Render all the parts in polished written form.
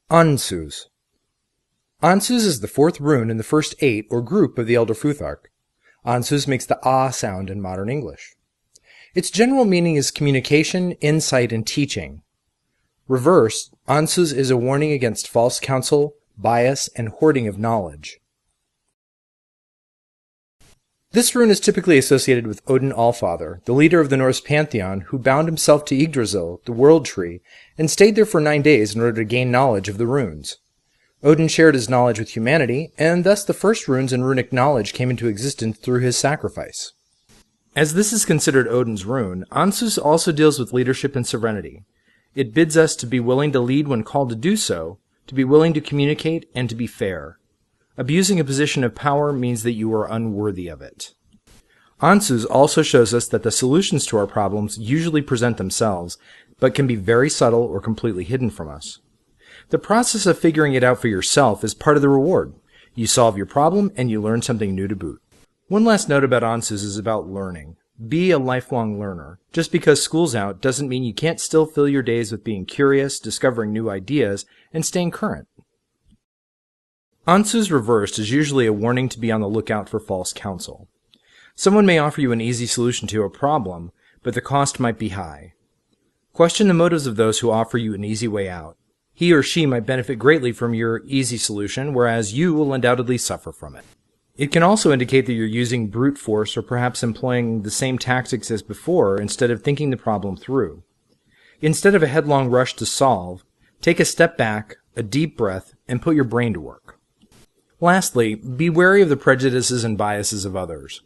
Ansuz. Ansuz is the fourth rune in the first 8 or group of the Elder Futhark. Ansuz makes the ah sound in modern English. Its general meaning is communication, insight, and teaching. Reversed, Ansuz is a warning against false counsel, bias, and hoarding of knowledge. This rune is typically associated with Odin Allfather, the leader of the Norse pantheon, who bound himself to Yggdrasil, the world tree, and stayed there for 9 days in order to gain knowledge of the runes. Odin shared his knowledge with humanity, and thus the first runes and runic knowledge came into existence through his sacrifice. As this is considered Odin's rune, Ansuz also deals with leadership and sovereignty. It bids us to be willing to lead when called to do so, to be willing to communicate, and to be fair. Abusing a position of power means that you are unworthy of it. Ansuz also shows us that the solutions to our problems usually present themselves, but can be very subtle or completely hidden from us. The process of figuring it out for yourself is part of the reward. You solve your problem and you learn something new to boot. One last note about Ansuz is about learning. Be a lifelong learner. Just because school's out doesn't mean you can't still fill your days with being curious, discovering new ideas, and staying current. Ansuz reversed is usually a warning to be on the lookout for false counsel. Someone may offer you an easy solution to a problem, but the cost might be high. Question the motives of those who offer you an easy way out. He or she might benefit greatly from your easy solution, whereas you will undoubtedly suffer from it. It can also indicate that you're using brute force or perhaps employing the same tactics as before instead of thinking the problem through. Instead of a headlong rush to solve, take a step back, a deep breath, and put your brain to work. Lastly, be wary of the prejudices and biases of others.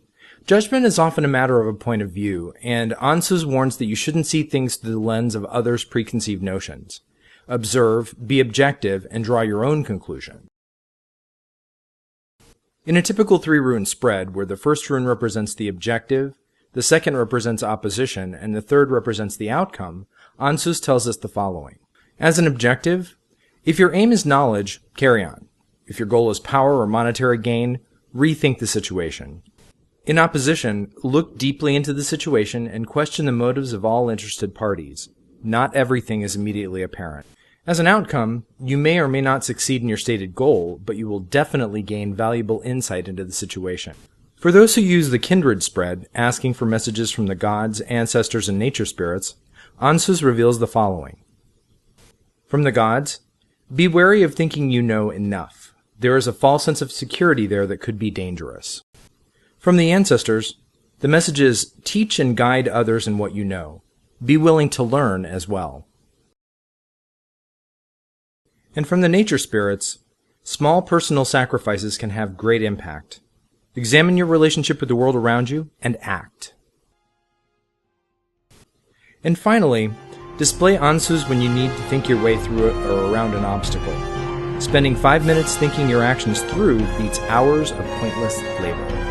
Judgment is often a matter of a point of view, and Ansuz warns that you shouldn't see things through the lens of others' preconceived notions. Observe, be objective, and draw your own conclusion. In a typical 3 rune spread, where the first rune represents the objective, the second represents opposition, and the third represents the outcome, Ansuz tells us the following. As an objective, if your aim is knowledge, carry on. If your goal is power or monetary gain, rethink the situation. In opposition, look deeply into the situation and question the motives of all interested parties. Not everything is immediately apparent. As an outcome, you may or may not succeed in your stated goal, but you will definitely gain valuable insight into the situation. For those who use the Kindred Spread, asking for messages from the gods, ancestors, and nature spirits, Ansuz reveals the following. From the gods, be wary of thinking you know enough. There is a false sense of security there that could be dangerous. From the ancestors, the message is, teach and guide others in what you know. Be willing to learn as well. And from the nature spirits, small personal sacrifices can have great impact. Examine your relationship with the world around you and act. And finally, display Ansuz when you need to think your way through it or around an obstacle. Spending 5 minutes thinking your actions through beats hours of pointless labor.